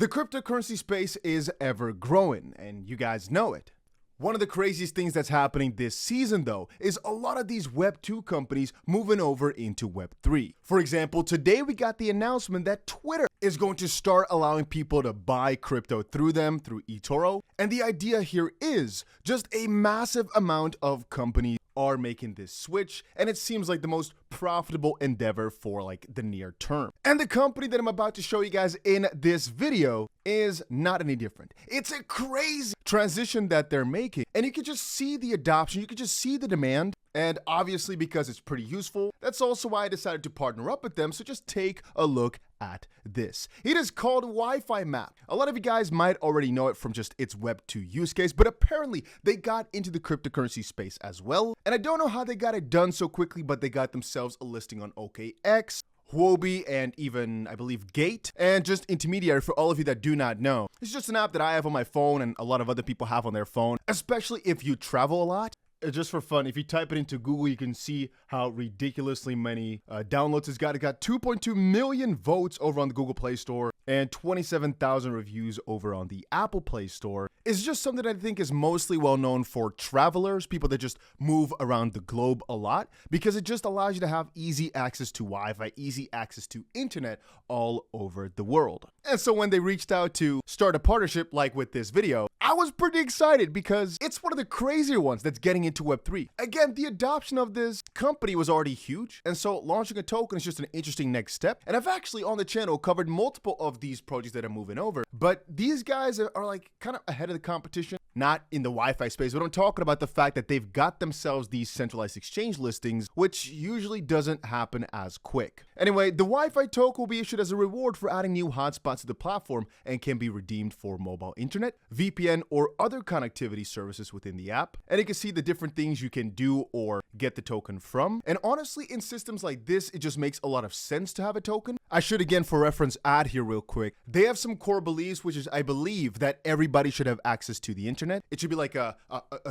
The cryptocurrency space is ever growing, and you guys know it. One of the craziest things that's happening this season, though, is a lot of these Web2 companies moving over into Web3. For example, today we got the announcement that Twitter is going to start allowing people to buy crypto through them, through eToro. And the idea here is just a massive amount of companies are making this switch, and it seems like the most profitable endeavor for like the near term. And the company that I'm about to show you guys in this video is not any different. It's a crazy transition that they're making, and you can just see the adoption, you can just see the demand. And obviously, because it's pretty useful, that's also why I decided to partner up with them. So just take a look at this. It is called Wi-Fi Map. A lot of you guys might already know it from just its Web2 use case, but apparently they got into the cryptocurrency space as well. And I don't know how they got it done so quickly, but they got themselves a listing on OKX, Huobi, and even, I believe, Gate. And just intermediary for all of you that do not know, it's just an app that I have on my phone and a lot of other people have on their phone, especially if you travel a lot. Just for fun, if you type it into Google, you can see how ridiculously many downloads it's got. It got 2.2 million votes over on the Google Play Store and 27,000 reviews over on the Apple Play Store. It's just something that I think is mostly well known for travelers, people that just move around the globe a lot, because it just allows you to have easy access to Wi-Fi, easy access to internet all over the world. And so when they reached out to start a partnership like with this video, I was pretty excited because it's one of the crazier ones that's getting into Web3. Again, the adoption of this company was already huge, and so launching a token is just an interesting next step. And I've actually on the channel covered multiple of these projects that are moving over, but these guys are like kind of ahead of the competition, not in the Wi-Fi space, but I'm talking about the fact that they've got themselves these centralized exchange listings, which usually doesn't happen as quick. Anyway, the Wi-Fi token will be issued as a reward for adding new hotspots to the platform and can be redeemed for mobile internet, VPN, or other connectivity services within the app. And you can see the different things you can do or get the token from. And honestly, in systems like this, it just makes a lot of sense to have a token. I should, again, for reference, add here real quick, they have some core beliefs, which is I believe that everybody should have access to the internet. It should be like a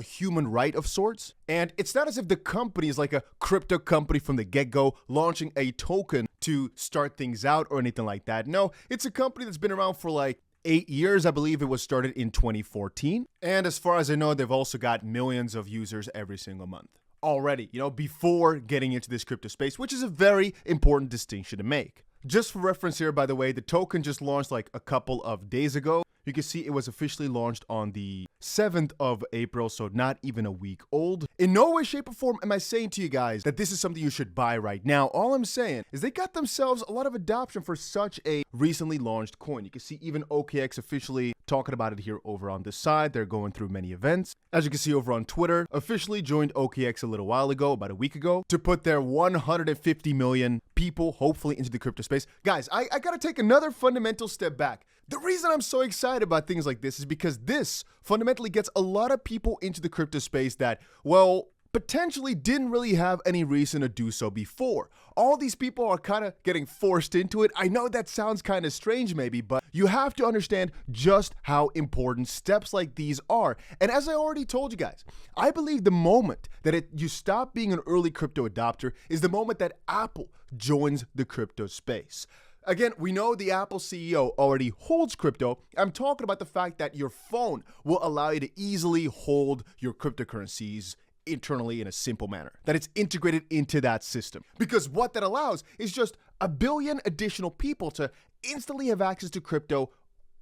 human right of sorts. And it's not as if the company is like a crypto company from the get-go launching a token to start things out or anything like that. No, it's a company that's been around for like 8 years. I believe it was started in 2014. And as far as I know, they've also got millions of users every single month already, you know, before getting into this crypto space, which is a very important distinction to make. Just for reference here, by the way, the token just launched like a couple of days ago. You can see it was officially launched on the 7th of April, so not even a week old. In no way, shape, or form am I saying to you guys that this is something you should buy right now. All I'm saying is they got themselves a lot of adoption for such a recently launched coin. You can see even OKX officially talking about it here over on this side. They're going through many events. As you can see over on Twitter, officially joined OKX a little while ago, about a week ago, to put their 150 million people, hopefully, into the crypto space. Guys, I gotta take another fundamental step back. The reason I'm so excited about things like this is because this fundamentally gets a lot of people into the crypto space that, well, potentially didn't really have any reason to do so before. All these people are kind of getting forced into it. I know that sounds kind of strange maybe, but you have to understand just how important steps like these are. And as I already told you guys, I believe the moment that you stop being an early crypto adopter is the moment that Apple joins the crypto space. Again, we know the Apple CEO already holds crypto. I'm talking about the fact that your phone will allow you to easily hold your cryptocurrencies internally in a simple manner, that it's integrated into that system. Because what that allows is just a billion additional people to instantly have access to crypto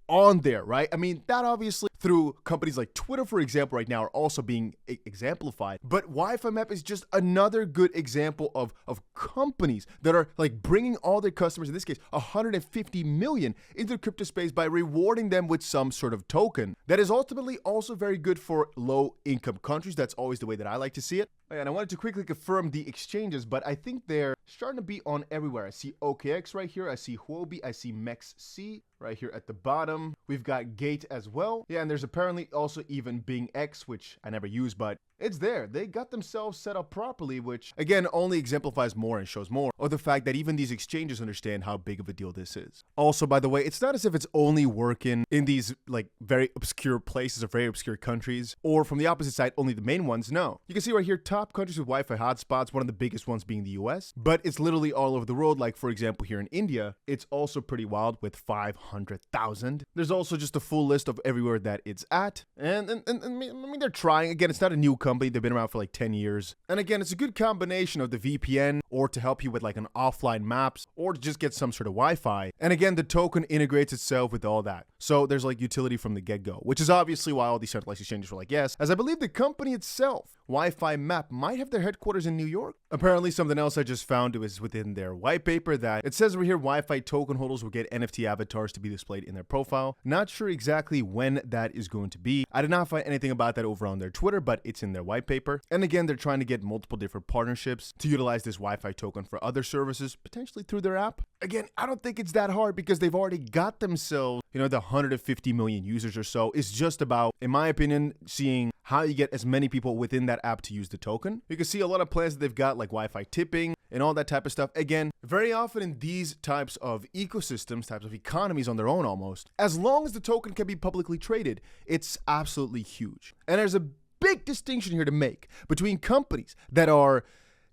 on there, right? I mean, that obviously through companies like Twitter, for example, right now are also being exemplified. But Wi-Fi Map is just another good example of companies that are like bringing all their customers, in this case, 150 million into the crypto space by rewarding them with some sort of token. That is ultimately also very good for low income countries. That's always the way that I like to see it. And I wanted to quickly confirm the exchanges, but I think they're starting to be on everywhere. I see OKX right here. I see Huobi. I see MEXC right here at the bottom. We've got Gate as well. Yeah, and there's apparently also even Bing X, which I never use, but it's there. They got themselves set up properly, which again only exemplifies more and shows more of the fact that even these exchanges understand how big of a deal this is. Also, by the way, it's not as if it's only working in these like very obscure places or very obscure countries, or from the opposite side, only the main ones. No, you can see right here, top countries with Wi-Fi hotspots, one of the biggest ones being the US, but it's literally all over the world. Like for example, here in India, it's also pretty wild with 500,000. There's also just a full list of everywhere that it's at. And I mean, they're trying. Again, it's not a new company. They've been around for like 10 years. And again, it's a good combination of the VPN or to help you with like an offline maps or to just get some sort of Wi-Fi. And again, the token integrates itself with all that. So there's like utility from the get-go, which is obviously why all these centralized exchanges were like, yes, as I believe the company itself, Wi-Fi Map, might have their headquarters in New York. Apparently something else I just found was within their white paper that it says over here Wi-Fi token holders will get NFT avatars to be displayed in their profile. Not sure exactly when that is going to be. I did not find anything about that over on their Twitter, but it's in their white paper. And again, they're trying to get multiple different partnerships to utilize this Wi-Fi token for other services, potentially through their app. Again, I don't think it's that hard because they've already got themselves, the 150 million users or so. It's just about, in my opinion, seeing how you get as many people within that app to use the token. You can see a lot of plans that they've got like Wi-Fi tipping and all that type of stuff. Again, very often in these types of ecosystems, types of economies on their own almost, as long as the token can be publicly traded, it's absolutely huge. And there's a big distinction here to make between companies that are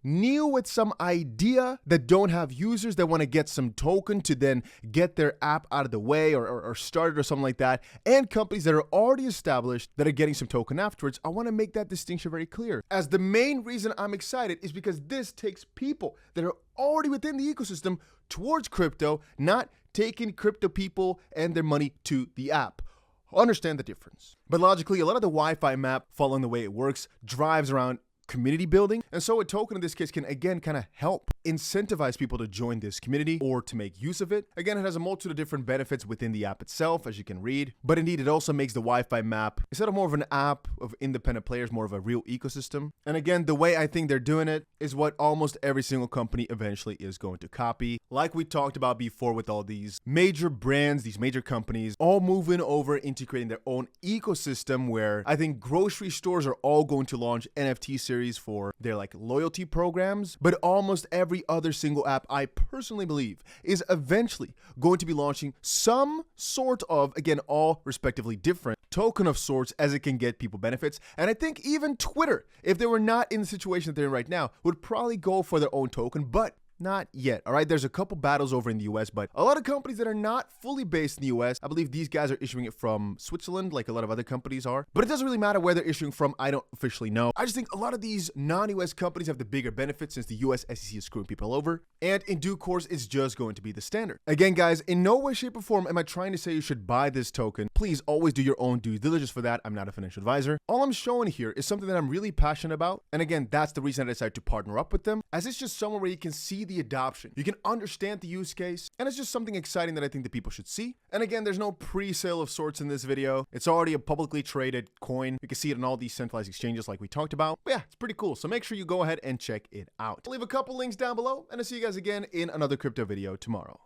new with some idea that don't have users that want to get some token to then get their app out of the way or started or something like that, and companies that are already established that are getting some token afterwards. I want to make that distinction very clear, as the main reason I'm excited is because this takes people that are already within the ecosystem towards crypto, not taking crypto people and their money to the app. Understand the difference. But logically, a lot of the Wi-Fi map, following the way it works, drives around community building. And so a token in this case can again kind of help incentivize people to join this community or to make use of it. Again, it has a multitude of different benefits within the app itself, as you can read. But indeed, it also makes the Wi-Fi map, instead of more of an app of independent players, more of a real ecosystem. And again, the way I think they're doing it is what almost every single company eventually is going to copy. Like we talked about before with all these major brands, these major companies, all moving over into creating their own ecosystem, where I think grocery stores are all going to launch NFT series for their like loyalty programs, but almost every other single app, I personally believe, is eventually going to be launching some sort of, again, all respectively different token of sorts, as it can get people benefits. And I think even Twitter, if they were not in the situation that they're in right now, would probably go for their own token, but not yet. All right, there's a couple battles over in the US, but a lot of companies that are not fully based in the US, I believe these guys are issuing it from Switzerland, like a lot of other companies are. But it doesn't really matter where they're issuing from. I don't officially know. I just think a lot of these non-US companies have the bigger benefits since the US SEC is screwing people over. And in due course, it's just going to be the standard. Again, guys, in no way, shape, or form am I trying to say you should buy this token. Please always do your own due diligence for that. I'm not a financial advisor. All I'm showing here is something that I'm really passionate about. And again, that's the reason I decided to partner up with them, as it's just somewhere where you can see the adoption. You can understand the use case, and it's just something exciting that I think that people should see. And again, there's no pre-sale of sorts in this video. It's already a publicly traded coin. You can see it on all these centralized exchanges like we talked about. But yeah, it's pretty cool. So make sure you go ahead and check it out. I'll leave a couple links down below, and I'll see you guys again in another crypto video tomorrow.